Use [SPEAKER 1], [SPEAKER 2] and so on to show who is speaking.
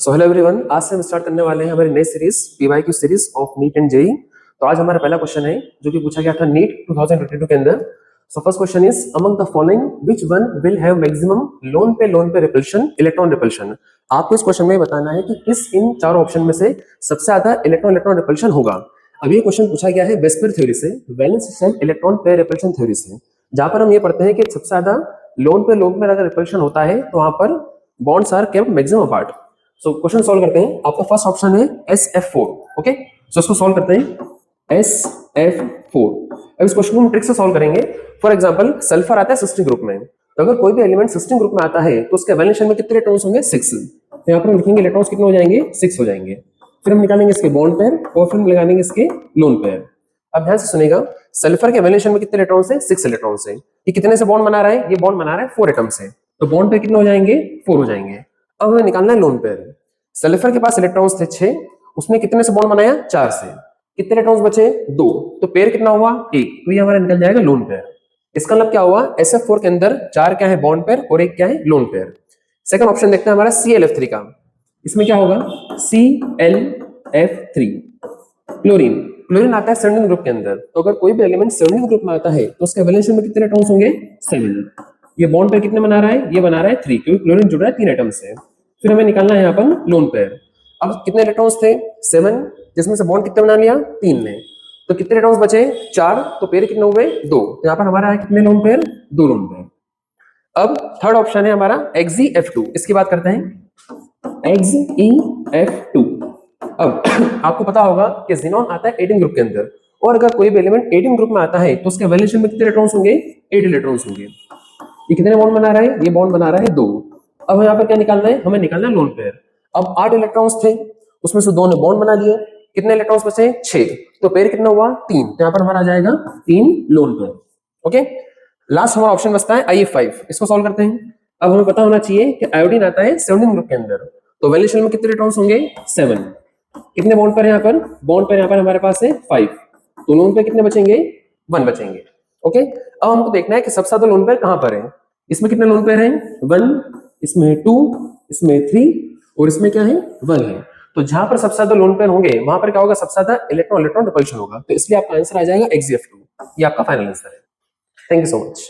[SPEAKER 1] So hello everyone, आज से हम स्टार्ट करने वाले हैं हमारी नई series PYQ series of NEET and JEE. तो आज हमारा पहला क्वेश्चन है जो कि पूछा गया था नीट 2022 के अंदर। So first question is among the following which one will have maximum loan पे रिपल्शन इलेक्ट्रॉन रिपल्शन। आपको इस क्वेश्चन में बताना है कि किस इन चारों ऑप्शन में से सबसे ज्यादा इलेक्ट्रॉन इलेक्ट्रॉन रिपल्शन होगा। अब ये क्वेश्चन पूछा गया है वेस्पर थ्योरी से, valence shell electron pair repulsion theory से, जहां पर हम ये पढ़ते हैं कि सबसे ज्यादा लोन पे अगर रिपल्शन होता है तो वहां पर bonds are kept maximum apart. So question solve करते हैं। आपका फर्स्ट ऑप्शन है SF4। ओके, सो इसको सॉल्व करते हैं SF4। अब इस क्वेश्चन को हम ट्रिक से सॉल्व करेंगे। फॉर एग्जांपल सल्फर आता है सिस्टिक ग्रुप में, तो अगर कोई भी एलिमेंट सिस्टिक ग्रुप में आता है तो उसके वैलेंस शेल में कितने इलेक्ट्रॉन्स होंगे? 6। तो यहाँ पर हम लिखेंगे इलेक्ट्रॉन्स कितने हो जाएंगे? 6 हो जाएंगे। फिर हम निकालेंगे इसके बॉन्ड पेयर और फिर हम लगाएंगे इसके लोन पेयर। अब ध्यान से सुनेगा, सल्फर के वैलेंस शेल में कितने इलेक्ट्रॉन्स हैं? 6 इलेक्ट्रॉन्स हैं। ये कितने से बॉन्ड बना रहा है? ये बॉन्ड बना रहा है 4 एटम से, तो बॉन्ड पेयर कितने हो जाएंगे? 4 हो जाएंगे। अब हमें निकालना है लोन पेयर। सल्फर के पास इलेक्ट्रॉन्स थे 6, उसने कितने से बॉन्ड बनाया? 4 से। कितने इलेक्ट्रॉन्स बचे? 2, तो पेयर कितना हुआ? 1, तो ये हमारा निकल जाएगा लोन पेयर। इसका मतलब क्या हुआ? SF4 के अंदर 4 क्या है? बॉन्ड पेयर और 1 क्या है? Lone pair. सेकंड ऑप्शन देखते हैं हमारा ClF3 का। इसमें क्या होगा? ClF3 chlorine. क्लोरीन आता है सेवनिन ग्रुप के अंदर, तो अगर कोई भी एलिमेंट सेवनिन ग्रुप में आता है तो उसके वैलेंस शेल में कितने इलेक्ट्रॉन्स होंगे? 7। ये बॉन्ड पेयर कितने बना रहा है? ये बना रहा है 3, क्योंकि क्लोरीन जुड़ रहा है 3 एटम से। फिर हमें निकालना है यहाँ पर लोन पेयर। अब कितने इलेक्ट्रॉन्स थे? 7, जिसमें से बॉन्ड कितने बना लिया? 3 ने, तो कितने इलेक्ट्रॉन्स बचे? 4, तो पेयर कितने हुए? 2। तो यहाँ पर हमारा है कितने लोन पेयर? 2 lone pair. अब थर्ड ऑप्शन है हमारा XeF2। इसकी बात करते हैं, XeF2। अब आपको पता होगा कि ज़ीनॉन आता है 18 ग्रुप के अंदर, और अगर कोई भी एलिमेंट 18 ग्रुप में आता है तो उसके वैलेंस शेल में कितने इलेक्ट्रॉन्स होंगे? 8 इलेक्ट्रॉन्स होंगे। ये कितने बॉन्ड बना रहा है? ये बॉन्ड बना रहा है 2। अब यहाँ पर क्या निकालना है? हमें निकालना है लोन पेयर। अब 8 इलेक्ट्रॉन्स थे, उसमें से 2 ने बॉन्ड बना लिए। कितने इलेक्ट्रॉन्स बचे? 6, तो पेयर कितना हुआ? 3, तो यहाँ पर हमारा आ जाएगा 3 लोन पेयर। ओके, लास्ट हमारा ऑप्शन बचता है IF5। इसको सॉल्व करते हैं। अब हमें पता होना चाहिए कि आयोडीन आता है सेवनिन ग्रुप के अंदर, तो वैलेंस शेल में कितने इलेक्ट्रॉन्स होंगे? 7। कितने बॉन्ड पर यहाँ पर? बॉन्ड पर यहाँ पर हमारे पास है 5, तो लोन पेयर कितने बचेंगे? 1 बचेंगे। ओके, अब हमको देखना है कि सबसे ज्यादा लोन पेयर कहाँ पर है। इसमें कितने लोन पेयर हैं? 1, इसमें 2, इसमें 3 और इसमें क्या है? 1 है। तो जहां पर सबसे ज्यादा लोन पेयर होंगे वहां पर क्या होगा? सबसे ज्यादा इलेक्ट्रॉन इलेक्ट्रॉन रिपल्शन होगा। तो इसलिए आपका आंसर आ जाएगा XeF2। ये आपका फाइनल आंसर है। Thank you so much.